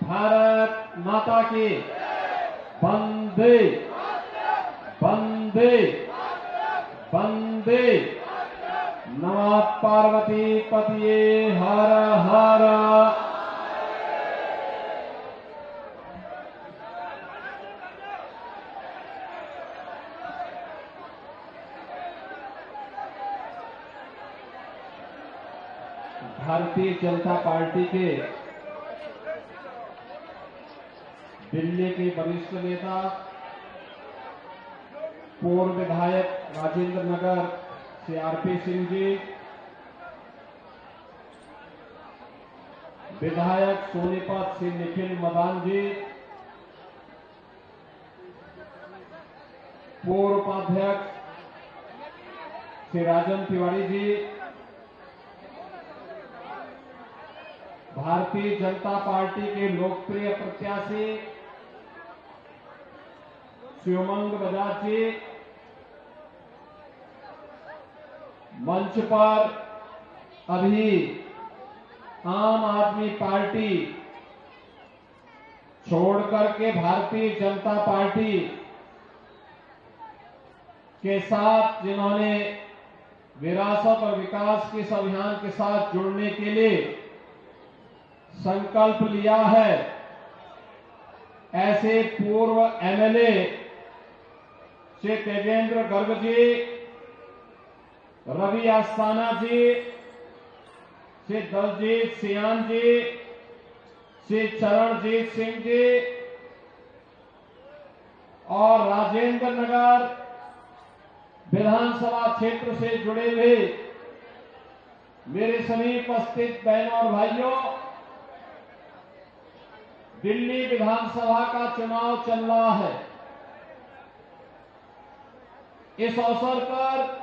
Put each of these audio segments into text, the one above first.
भारत माता की वंदे वंदे वंदे। नमः पार्वती पतिये हर हर। भारतीय जनता पार्टी के दिल्ली के वरिष्ठ नेता पूर्व विधायक राजेंद्र नगर श्री आरपी सिंह जी, विधायक सोनीपत श्री निखिल मदान जी, पूर्व उपाध्यक्ष श्री राजन तिवारी जी, भारतीय जनता पार्टी के लोकप्रिय प्रत्याशी श्री उमंग बजाज जी, मंच पर अभी आम आदमी पार्टी छोड़ करके भारतीय जनता पार्टी के साथ जिन्होंने विरासत और विकास के इस अभियान के साथ जुड़ने के लिए संकल्प लिया है, ऐसे पूर्व एमएलए श्री तेजेंद्र गर्ग जी, रवि आस्थाना जी, श्री दलजीत सियान जी, श्री चरणजीत सिंह जी और राजेंद्र नगर विधानसभा क्षेत्र से जुड़े हुए मेरे सभी उपस्थित बहनों और भाइयों, दिल्ली विधानसभा का चुनाव चल रहा है। इस अवसर पर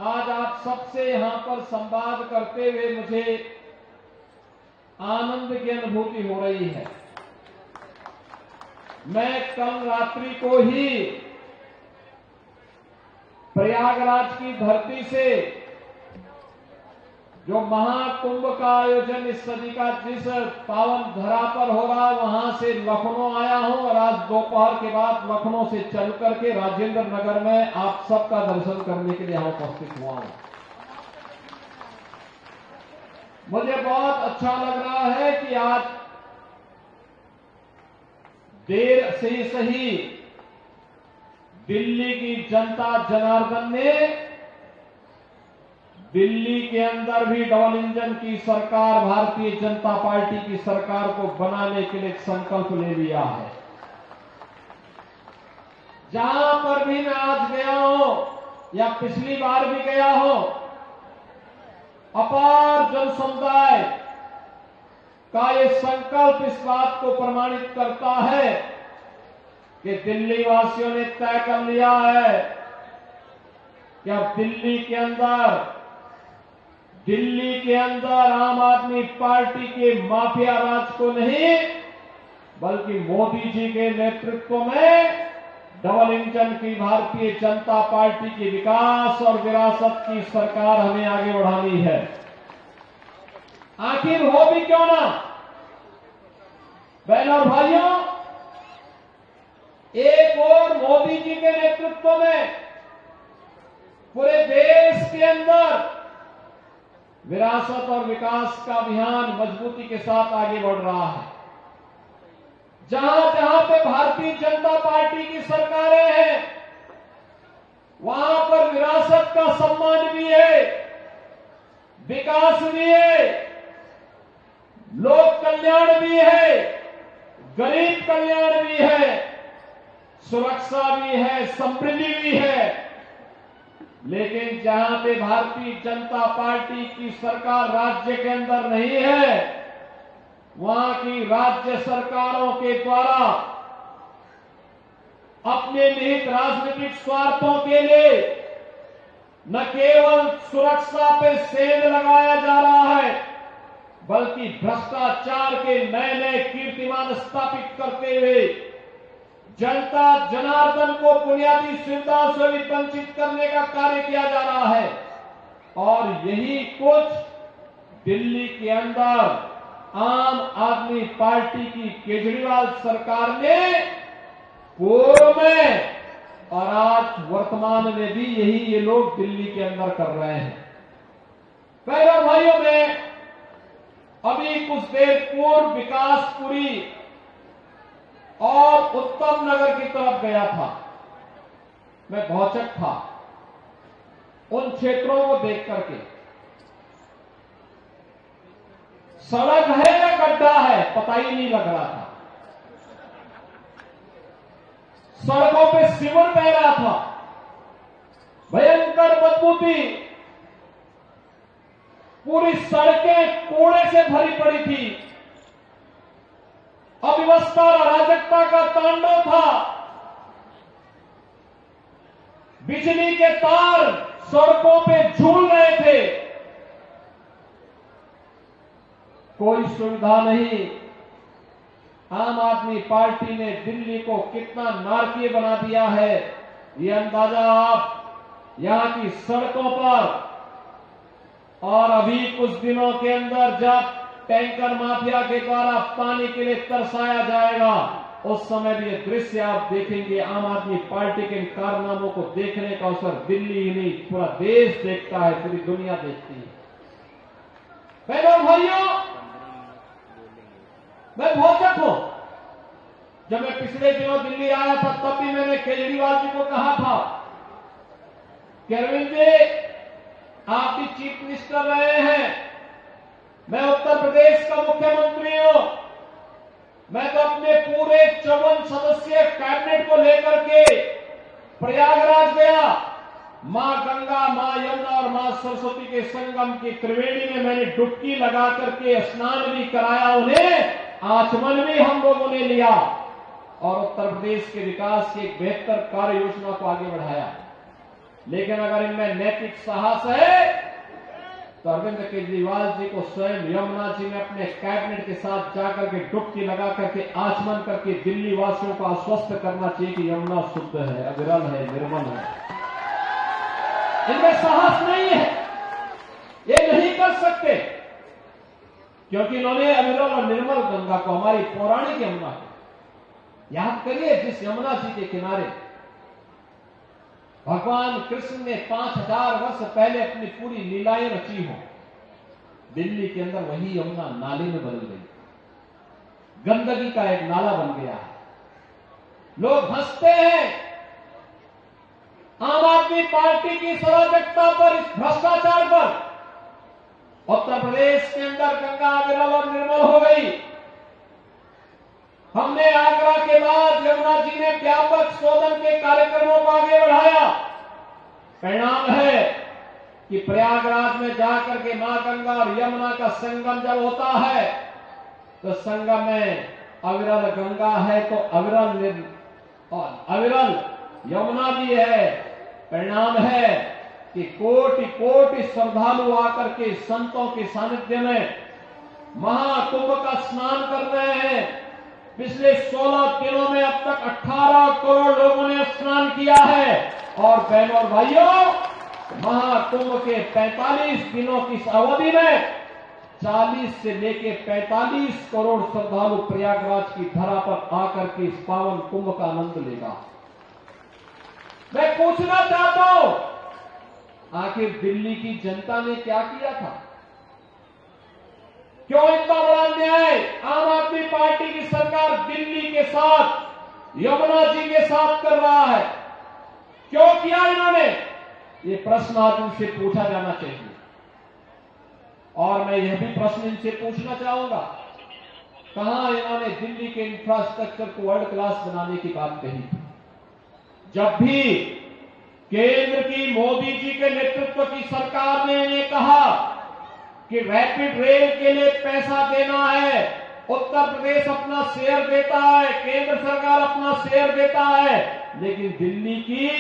आज आप सबसे यहां पर संवाद करते हुए मुझे आनंद की अनुभूति हो रही है। मैं कल रात्रि को ही प्रयागराज की धरती से जो महाकुंभ का आयोजन इस सदी का जिस पावन धरा पर हो रहा है, वहां से लखनऊ आया हूं और आज दोपहर के बाद लखनऊ से चल करके राजेंद्र नगर में आप सबका दर्शन करने के लिए यहां उपस्थित हुआ हूं। मुझे बहुत अच्छा लग रहा है कि आज देर से सही दिल्ली की जनता जनार्दन ने दिल्ली के अंदर भी डबल इंजन की सरकार, भारतीय जनता पार्टी की सरकार को बनाने के लिए संकल्प ले लिया है। जहां पर भी मैं आज गया हूं या पिछली बार भी गया हूं, अपार जन समुदाय का ये संकल्प इस बात को प्रमाणित करता है कि दिल्ली वासियों ने तय कर लिया है कि अब दिल्ली के अंदर आम आदमी पार्टी के माफिया राज को नहीं, बल्कि मोदी जी के नेतृत्व में डबल इंजन की भारतीय जनता पार्टी की विकास और विरासत की सरकार हमें आगे बढ़ानी है। आखिर हो भी क्यों ना, बहनों और भाइयों, एक और मोदी जी के नेतृत्व में पूरे देश के अंदर विरासत और विकास का अभियान मजबूती के साथ आगे बढ़ रहा है। जहां जहां पे भारतीय जनता पार्टी की सरकारें हैं, वहां पर विरासत का सम्मान भी है, विकास भी है, लोक कल्याण भी है, गरीब कल्याण भी है, सुरक्षा भी है, समृद्धि भी है। लेकिन जहां पे भारतीय जनता पार्टी की सरकार राज्य के अंदर नहीं है, वहां की राज्य सरकारों के द्वारा अपने निहित राजनीतिक स्वार्थों के लिए न केवल सुरक्षा पे सेंध लगाया जा रहा है, बल्कि भ्रष्टाचार के नए नए कीर्तिमान स्थापित करते हुए जनता जनार्दन को बुनियादी सुविधाओं से भी वंचित करने का कार्य किया जा रहा है। और यही कुछ दिल्ली के अंदर आम आदमी पार्टी की केजरीवाल सरकार ने पूर्व में और आज वर्तमान में भी यही ये लोग दिल्ली के अंदर कर रहे हैं। पहले भाइयों, में अभी कुछ देर पूर्व विकासपुरी और उत्तम नगर की तरफ गया था। मैं भौचक था उन क्षेत्रों को देख करके। सड़क है या गड्ढा है पता ही नहीं लग रहा था। सड़कों पे सीवर बह रहा था, भयंकर बदबू थी, पूरी सड़कें कूड़े से भरी पड़ी थी, अव्यवस्था और अराजकता का तांडव था। बिजली के तार सड़कों पे झूल रहे थे, कोई सुविधा नहीं। आम आदमी पार्टी ने दिल्ली को कितना नारकीय बना दिया है, ये अंदाजा आप यहां की सड़कों पर। और अभी कुछ दिनों के अंदर जब टैंकर माफिया के द्वारा पानी के लिए तरसाया जाएगा, उस समय भी ये दृश्य आप देखेंगे। आम आदमी पार्टी के इन कारनामों को देखने का अवसर दिल्ली ही नहीं पूरा देश देखता है, पूरी दुनिया देखती है। बहनों भाइयों, मैं भौचक हूं। जब मैं पिछले दिनों दिल्ली आया था तब भी मैंने केजरीवाल जी को कहा था कि अरविंद जी, आप भी चीफ मिनिस्टर रहे हैं, मैं उत्तर प्रदेश का मुख्यमंत्री हूं, मैं तो अपने पूरे 54 सदस्यीय कैबिनेट को लेकर के प्रयागराज गया। मां गंगा, मां यमुना और मां सरस्वती के संगम की त्रिवेणी में मैंने डुबकी लगा करके स्नान भी कराया, उन्हें आचमन भी हम लोगों ने लिया और उत्तर प्रदेश के विकास की एक बेहतर कार्य योजना को आगे बढ़ाया। लेकिन अगर इनमें नैतिक साहस है तो अरविंद केजरीवाल जी को स्वयं यमुना जी में अपने कैबिनेट के साथ जाकर के डुबकी लगा करके आचमन करके दिल्ली वासियों को आश्वस्त करना चाहिए कि यमुना शुद्ध है, अविरल है, निर्मल है। इनमें साहस नहीं है, ये नहीं कर सकते, क्योंकि इन्होंने अविरल और निर्मल गंगा को, हमारी पौराणिक यमुना को याद करिए, जिस यमुना जी के किनारे भगवान कृष्ण ने 5000 वर्ष पहले अपनी पूरी लीलाएं रची हो, दिल्ली के अंदर वही यमुना नाले में बदल गई, गंदगी का एक नाला बन गया है। लोग हंसते हैं आम आदमी पार्टी की अराजकता पर, इस भ्रष्टाचार पर। उत्तर प्रदेश के अंदर गंगा अविरल और निर्मल हो गई। हमने आगरा के बाद यमुना जी ने व्यापक शोधन के कार्यक्रमों को आगे बढ़ाया। परिणाम है कि प्रयागराज में जाकर के मां गंगा और यमुना का संगम जब होता है तो संगम में अविरल गंगा है तो अविरल यमुना भी है। परिणाम है कि कोटि कोटि श्रद्धालु आकर के संतों के सानिध्य में महाकुंभ का स्नान कर रहे हैं। पिछले 16 दिनों में अब तक 18 करोड़ लोगों ने स्नान किया है। और बहनों और भाइयों, महाकुंभ के 45 दिनों की अवधि में 40 से लेकर 45 करोड़ श्रद्धालु प्रयागराज की धरा पर आकर के इस पावन कुंभ का आनंद लेगा। मैं पूछना चाहता हूं, आखिर दिल्ली की जनता ने क्या किया था? क्यों इतना बड़ा अन्याय आम आदमी पार्टी की सरकार दिल्ली के साथ, यमुना जी के साथ कर रहा है? क्यों किया इन्होंने? ये प्रश्न आज इनसे पूछा जाना चाहिए। और मैं यह भी प्रश्न इनसे पूछना चाहूंगा, कहां इन्होंने दिल्ली के इंफ्रास्ट्रक्चर को वर्ल्ड क्लास बनाने की बात कही थी? जब भी केंद्र की मोदी जी के नेतृत्व की सरकार ने इन्हें कहा कि रैपिड रेल के लिए पैसा देना है, उत्तर प्रदेश अपना शेयर देता है, केंद्र सरकार अपना शेयर देता है, लेकिन दिल्ली की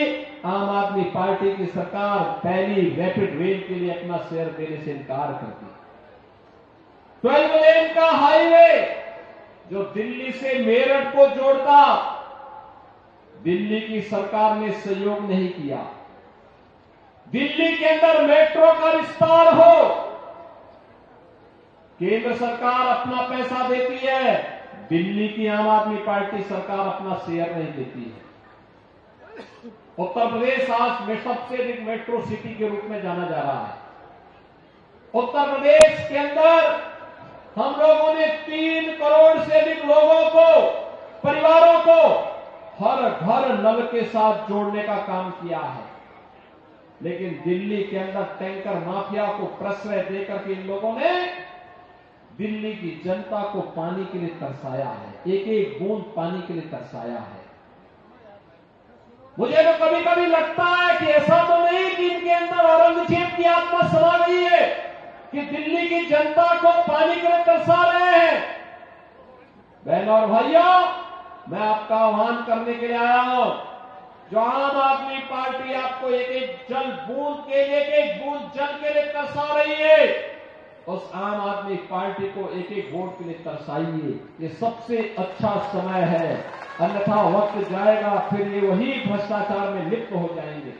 आम आदमी पार्टी की सरकार पहली रैपिड रेल के लिए अपना शेयर देने से इनकार करती। 12 लेन का हाईवे जो दिल्ली से मेरठ को जोड़ता, दिल्ली की सरकार ने सहयोग नहीं किया। दिल्ली के अंदर मेट्रो का विस्तार हो, केंद्र सरकार अपना पैसा देती है, दिल्ली की आम आदमी पार्टी सरकार अपना शेयर नहीं देती है। उत्तर प्रदेश आज में सबसे अधिक मेट्रो सिटी के रूप में जाना जा रहा है। उत्तर प्रदेश के अंदर हम लोगों ने 3 करोड़ से अधिक लोगों को, परिवारों को हर घर नल के साथ जोड़ने का काम किया है। लेकिन दिल्ली के अंदर टैंकर माफिया को प्रश्रय देकर के इन लोगों ने दिल्ली की जनता को पानी के लिए तरसाया है, एक एक बूंद पानी के लिए तरसाया है। मुझे तो कभी कभी लगता है कि ऐसा तो नहीं कि इनके अंदर औरंगजेब की आत्मा समा गई है कि दिल्ली की जनता को पानी के लिए तरसा रहे हैं। बहनों और भाइयों, मैं आपका आह्वान करने के लिए आया हूं। जो आम आदमी पार्टी आपको एक एक जल बूंद के लिए, एक एक बूंद जल के लिए तरसा रही है, उस आम आदमी पार्टी को एक एक वोट के लिए तरसाइए। ये सबसे अच्छा समय है, अन्यथा वक्त जाएगा फिर ये वही भ्रष्टाचार में लिप्त हो जाएंगे।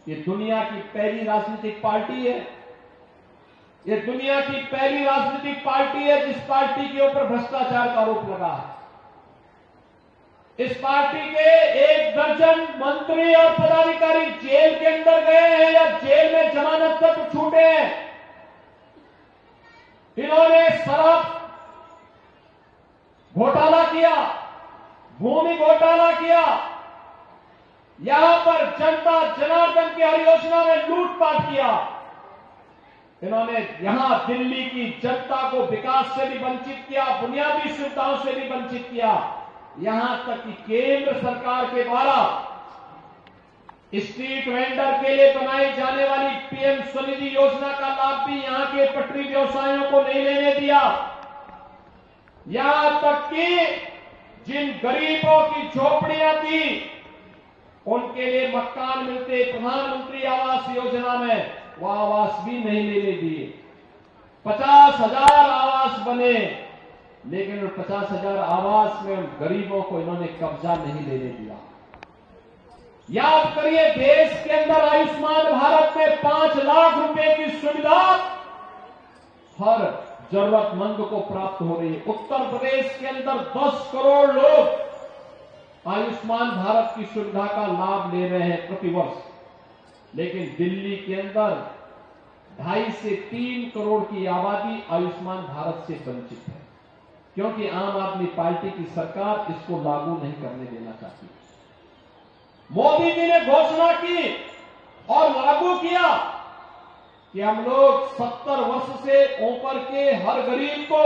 ये दुनिया की पहली राजनीतिक पार्टी है, ये दुनिया की पहली राजनीतिक पार्टी है जिस पार्टी के ऊपर भ्रष्टाचार का आरोप लगा है। इस पार्टी के 1 दर्जन मंत्री और पदाधिकारी जेल के अंदर गए हैं या जेल में जमानत पर छूटे हैं। इन्होंने शराब घोटाला किया, भूमि घोटाला किया, यहां पर जनता जनार्दन की हर योजना में लूटपाट किया। इन्होंने यहां दिल्ली की जनता को विकास से भी वंचित किया, बुनियादी सुविधाओं से भी वंचित किया। यहां तक कि केंद्र सरकार के द्वारा स्ट्रीट वेंडर के लिए बनाई जाने वाली पीएम स्वनिधि योजना का लाभ भी यहां के पटरी व्यवसायियों को नहीं लेने दिया। यहां तक कि जिन गरीबों की झोपड़ियां थी उनके लिए मकान मिलते प्रधानमंत्री आवास योजना में, वो आवास भी नहीं लेने दिए। 50,000 आवास बने, लेकिन उन 50,000 आवास में उन गरीबों को इन्होंने कब्जा नहीं लेने दिया। याद करिए, देश के अंदर आयुष्मान भारत में 5 लाख रुपए की सुविधा हर जरूरतमंद को प्राप्त हो रही है। उत्तर प्रदेश के अंदर 10 करोड़ लोग आयुष्मान भारत की सुविधा का लाभ ले रहे हैं प्रतिवर्ष, लेकिन दिल्ली के अंदर 2.5 से 3 करोड़ की आबादी आयुष्मान भारत से वंचित है, क्योंकि आम आदमी पार्टी की सरकार इसको लागू नहीं करने देना चाहती। मोदी जी ने घोषणा की और लागू किया कि हम लोग 70 वर्ष से ऊपर के हर गरीब को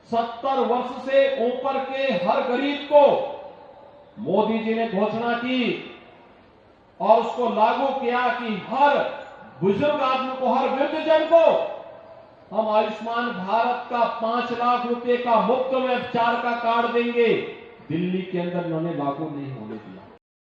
70 वर्ष से ऊपर के हर गरीब को मोदी जी ने घोषणा की और उसको लागू किया कि हर बुजुर्ग आदमी को, हर वृद्धजन को हम आयुष्मान भारत का 5 लाख रुपए का मुफ्त में उपचार का कार्ड देंगे। दिल्ली के अंदर उन्होंने लागू नहीं होने दिया।